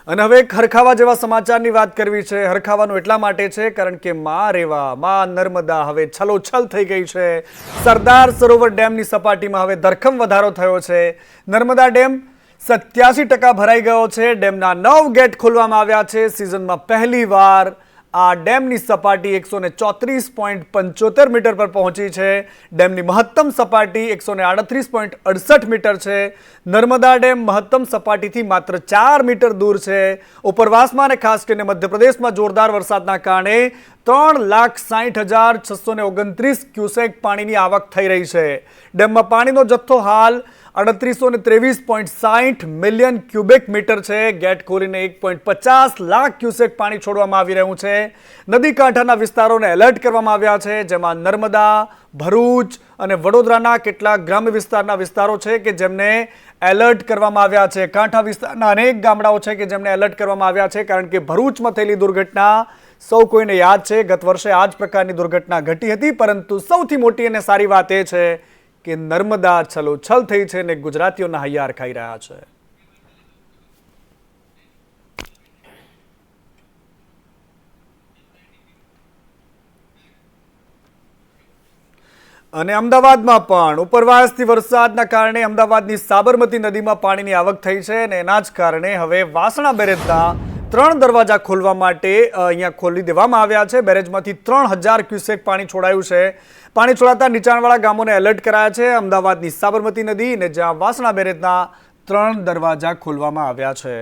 અને હવે એક હરખાવા જેવા સમાચારની વાત કરવી છે। હરખાવાનું એટલા માટે છે કારણ કે માં નર્મદા હવે છલોછલ થઈ ગઈ છે। સરદાર સરોવર ડેમની સપાટીમાં હવે ધરખમ વધારો થયો છે। નર્મદા ડેમ 87% ભરાઈ ગયો છે। ડેમના 9 ગેટ ખોલવામાં આવ્યા છે। સિઝનમાં પહેલીવાર આ ડેમની સપાટી 134.75 મીટર પર પહોંચી છે। ડેમની મહત્તમ સપાટી 138.68 મીટર છે। નર્મદા ડેમ મહત્તમ સપાટીથી માત્ર 4 મીટર દૂર છે। ઉપરવાસમાં અને ખાસ કરીને મધ્યપ્રદેશમાં જોરદાર વરસાદના કારણે 3,60,629 ક્યુસેક પાણીની આવક થઈ રહી છે। ડેમમાં પાણીનો જથ્થો હાલ 3823.60 મિલિયન ક્યુબિક મીટર છે। ગેટ ખોલીને 1.50 લાખ ક્યુસેક પાણી છોડવામાં આવી રહ્યું છે। નદી કાંઠાના વિસ્તારોને એલર્ટ કરવામાં આવ્યા છે, જેમાં નર્મદા, ભરૂચ અને વડોદરાના કેટલાક ગ્રામ્ય વિસ્તારના વિસ્તારો છે કે જેમને એલર્ટ કરવામાં આવ્યા છે। કાંઠા વિસ્તારના અનેક ગામડાઓ છે કે જેમને એલર્ટ કરવામાં આવ્યા છે, કારણ કે ભરૂચમાં થયેલી દુર્ઘટના સૌ કોઈને યાદ છે। ગત વર્ષે આ જ પ્રકારની દુર્ઘટના ઘટી હતી, પરંતુ સૌથી મોટી અને સારી વાત એ છે કે નર્મદા છલોછલ થઈ છે અને ગુજરાતીઓના હૈયાર ખાઈ રહ્યા છે। અને અમદાવાદમાં પણ ઉપરવાસથી વરસાદના કારણે અમદાવાદની સાબરમતી નદીમાં પાણીની આવક થઈ છે અને એના જ કારણે હવે વાસણા બેરેજના 3 દરવાજા ખોલવા માટે અહીંયા ખોલી દેવામાં આવ્યા છે। બેરેજમાંથી 3000 ક્યુસેક પાણી છોડાયું છે। પાણી છોડાતા નીચાણવાળા ગામોને એલર્ટ કરાયા છે। અમદાવાદની સાબરમતી નદી અને જ્યાં વાસણા બેરેજના 3 દરવાજા ખોલવામાં આવ્યા છે।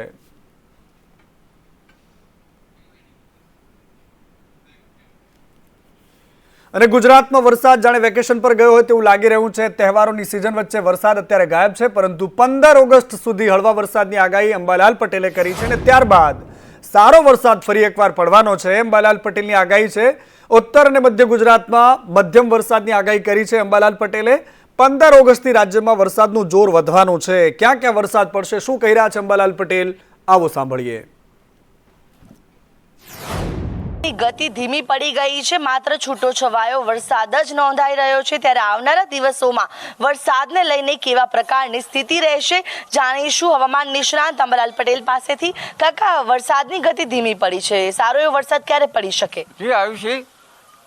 અને ગુજરાતમાં વરસાદ જાણે વેકેશન પર ગયો હોય તેવું લાગી રહ્યું છે। તહેવારોની સિઝન વચ્ચે વરસાદ અત્યારે ગાયબ છે, પરંતુ 15 ઓગસ્ટ સુધી હળવા વરસાદની આગાહી અંબાલાલ પટેલે કરી છે અને ત્યારબાદ સારો વરસાદ ફરી એકવાર પડવાનો છે। અંબાલાલ પટેલની આગાહી છે। ઉત્તર અને મધ્ય ગુજરાતમાં મધ્યમ વરસાદની આગાહી કરી છે અંબાલાલ પટેલે। 15 ઓગસ્ટથી રાજ્યમાં વરસાદનું જોર વધવાનું છે। ક્યાં ક્યાં વરસાદ પડશે, શું કહી રહ્યા છે અંબાલાલ પટેલ, આવો સાંભળીએ। ગતિ ધીમી પડી ગઈ છે। માત્ર છૂટો છવાયો વરસાદ જ નોંધાઈ રહ્યો છે, ત્યારે આવનારા દિવસોમાં વરસાદને લઈને કેવા પ્રકારની સ્થિતિ રહેશે જાણીશું હવામાન નિષ્ણાંત અંબાલાલ પટેલ પાસેથી। કાકા, વરસાદની ગતિ ધીમી પડી છે, સારો એવો વરસાદ ક્યારે પડી શકે? જી આયુષી,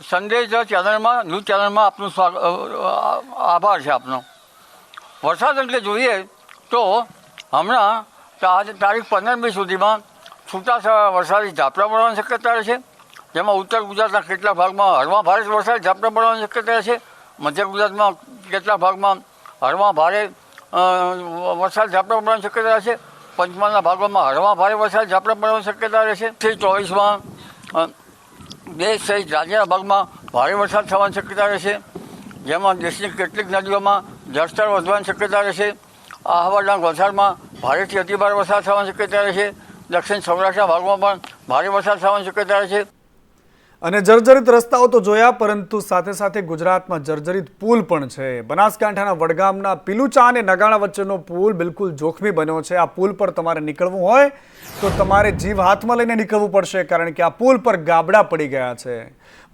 સંદેશ ચેનલમાં, ન્યૂઝ ચેનલમાં આપનું આભાર છે આપનો। વરસાદ એટલે જોઈએ તો હમણાં આજે તારીખ 15મી સુધીમાં છૂટાછવાયા વરસાદી ઝાપટા પડવાની શક્યતા રહેશે, જેમાં ઉત્તર ગુજરાતના કેટલાક ભાગમાં હળવા ભારે વરસાદ ઝાપટા પડવાની શક્યતા છે। મધ્ય ગુજરાતમાં કેટલાક ભાગમાં હળવા ભારે વરસાદ ઝાપટા પડવાની શક્યતા છે। પંચમહાલના ભાગોમાં હળવા ભારે વરસાદ ઝાપટા પડવાની શક્યતા રહેશે। 24માં દેશ સહિત રાજ્યના ભાગમાં ભારે વરસાદ થવાની શક્યતા રહેશે, જેમાં દેશની કેટલીક નદીઓમાં જળસ્તર વધવાની શક્યતા રહેશે। આહવા વલસાડમાં ભારેથી અતિભારે વરસાદ થવાની શક્યતા રહેશે। દક્ષિણ સૌરાષ્ટ્રના ભાગમાં પણ ભારે વરસાદ થવાની શક્યતા રહેશે। અને જર્જરિત રસ્તાઓ તો જોયા, પરંતુ સાથે સાથે ગુજરાતમાં જર્જરિત પુલ પણ છે। બનાસકાંઠાના વડગામના પીલુચા અને નગાણા વચ્ચેનો પુલ બિલકુલ જોખમી બન્યો છે। આ પુલ પર તમારે નીકળવું હોય તો તમારે જીવ હાથમાં લઈને નીકળવું પડશે, કારણ કે આ પુલ પર ગાબડા પડી ગયા છે।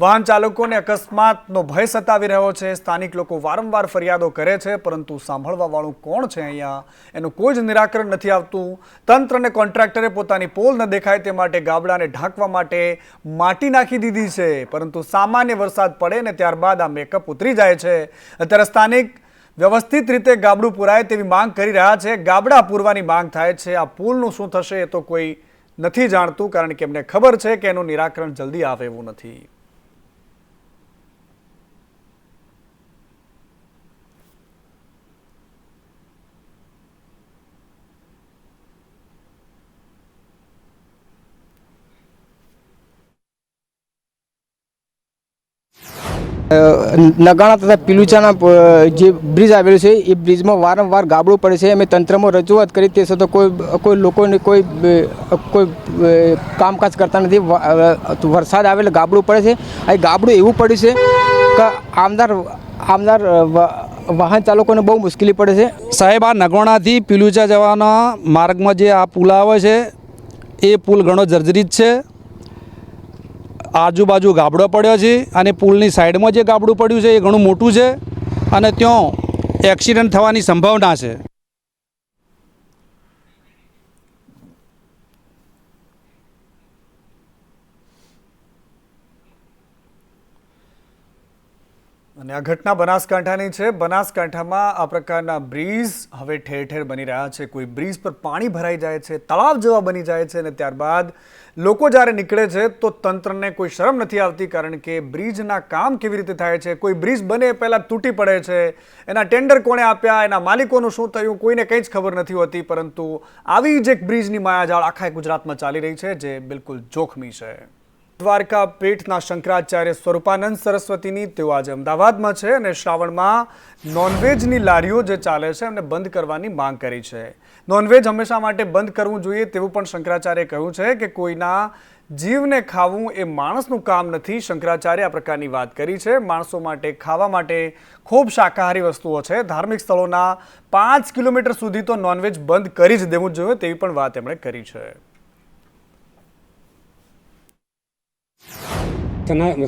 વાહન ચાલકોને અકસ્માતનો ભય સતાવી રહ્યો છે। સ્થાનિક લોકો વારંવાર ફરિયાદો કરે છે, પરંતુ સાંભળવા વાળું કોણ છે અહીંયા, એનું કોઈ જ નિરાકરણ નથી આવતું। તંત્ર અને કોન્ટ્રાક્ટરે પોતાની પોલ ન દેખાય તે માટે ગાબડાને ઢાંકવા માટે માટી નાખી દીધી છે, પરંતુ સામાન્ય વરસાદ પડે ને ત્યારબાદ આ મેકઅપ ઉતરી જાય છે। અત્યારે સ્થાનિક વ્યવસ્થિત રીતે ગાબડું પુરાય તેવી માંગ કરી રહ્યા છે। ગાબડા પૂરવાની માંગ થાય છે। આ પુલનું શું થશે એ તો કોઈ નથી જાણતું, કારણ કે એમને ખબર છે કે એનું નિરાકરણ જલ્દી આવે એવું નથી। નગાણા તથા પીલુચાના જે બ્રિજ આવેલો છે એ બ્રિજમાં વારંવાર ગાબડું પડે છે। અમે તંત્રમાં રજૂઆત કરી, તે છતાં કોઈ લોકોને કોઈ કામકાજ કરતા નથી। વરસાદ આવે એટલે ગાબડું પડે છે। આ ગાબડું એવું પડ્યું છે કે આમદાર વાહન ચાલકોને બહુ મુશ્કેલી પડે છે। સાહેબ, આ નગોણાથી પીલુચા જવાના માર્ગમાં જે આ પુલ આવે છે એ પુલ ઘણો જર્જરિત છે। આજુબાજુ ગાબડો પડ્યો છે અને પુલની સાઈડમાં જે ગાબડું પડ્યું છે એ ઘણું મોટું છે અને ત્યાં એક્સિડન્ટ થવાની સંભાવના છે। અને આ ઘટના બનાસકાંઠાની છે. બનાસકાંઠામાં આ પ્રકારના બ્રિજ હવે ઠેર ઠેર બની રહ્યા છે. કોઈ બ્રિજ પર પાણી ભરાઈ જાય છે, તળાવ જેવા બની જાય છે, અને ત્યારબાદ લોકો જ્યારે નીકળે છે તો તંત્રને કોઈ શરમ નથી આવતી, કારણ કે બ્રિજના કામ કેવી રીતે થાય છે, કોઈ બ્રિજ બને પહેલાં તૂટી પડે છે, એના ટેન્ડર કોણે આપ્યા, એના માલિકોનું શું થયું, કોઈને કંઈ જ ખબર નથી હોતી. પરંતુ આવી જ એક બ્રિજની માયાજાળ આખા ગુજરાતમાં ચાલી રહી છે, જે બિલકુલ જોખમી છે. દ્વારકા પીઠના શંકરાચાર્ય સ્વરૂપાનંદ સરસ્વતીની તેઓ આજે અમદાવાદમાં છે અને શ્રાવણમાં નોનવેજની લારીઓ જે ચાલે છે એમને બંધ કરવાની માંગ કરી છે. નોનવેજ હંમેશા માટે બંધ કરવું જોઈએ તેવું પણ શંકરાચાર્યએ કહ્યું છે કે કોઈના જીવને ખાવું એ માણસનું કામ નથી. શંકરાચાર્ય આ પ્રકારની વાત કરી છે. માણસો માટે ખાવા માટે ખૂબ શાકાહારી વસ્તુઓ છે. ધાર્મિક સ્થળોના 5 કિલોમીટર સુધી તો નોનવેજ બંધ કરી જ દેવું જોઈએ તેવી પણ વાત એમણે કરી છે.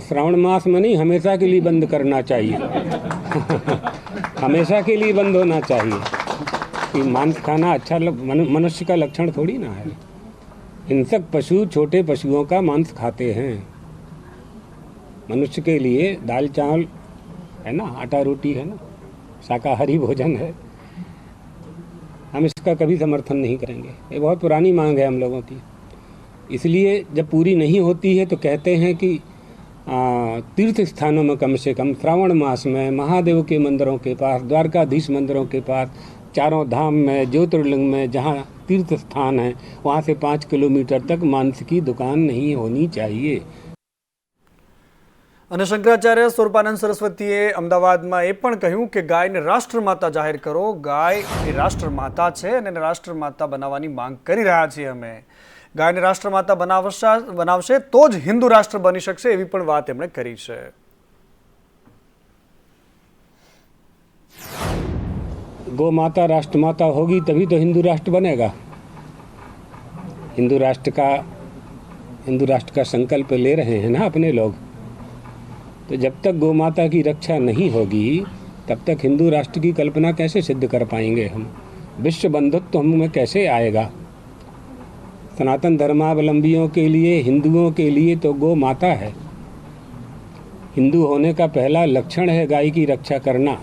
श्रावण मास में नहीं, हमेशा के लिए बंद करना चाहिए हमेशा के लिए बंद होना चाहिए कि मांस खाना अच्छा मनुष्य का लक्षण थोड़ी ना है. हिंसक पशु छोटे पशुओं का मांस खाते हैं. मनुष्य के लिए दाल चावल है ना, आटा रोटी है ना, शाकाहारी भोजन है. हम इसका कभी समर्थन नहीं करेंगे. ये बहुत पुरानी मांग है हम लोगों की. इसलिए जब पूरी नहीं होती है तो कहते हैं कि तीर्थ स्थानों में कम से कम श्रावण मास में महादेव के मंदिरों के पास, द्वारकाधीश मंदिरों के पास, चारों धाम में, ज्योतिर्लिंग में जहाँ तीर्थ स्थान है वहाँ से 5 किलोमीटर तक मांस की दुकान नहीं होनी चाहिए. અને શંકરાચાર્ય સ્વરૂપાનંદ સરસ્વતીએ અમદાવાદમાં એ પણ કહ્યું કે ગાયને રાષ્ટ્રમાતા જાહેર કરો. ગાય એ રાષ્ટ્રમાતા છે અને એને રાષ્ટ્રમાતા બનાવવાની માંગ કરી રહ્યા છીએ અમે. ગાયને રાષ્ટ્રમાતા બનાવશે તો જ હિન્દુ રાષ્ટ્ર બની શકશે એવી પણ વાત એમણે કરી છે. गौ माता राष्ट्र माता होगी तभी तो हिंदू राष्ट्र बनेगा. हिंदू राष्ट्र का संकल्प ले रहे हैं ना अपने लोग. तो जब तक गौ माता की रक्षा नहीं होगी तब तक हिंदू राष्ट्र की कल्पना कैसे सिद्ध कर पाएंगे हम. विश्व बंधुत्व हम में कैसे आएगा. सनातन धर्मावलंबियों के लिए, हिंदुओं के लिए तो गौ माता है. हिंदू होने का पहला लक्षण है गाय की रक्षा करना.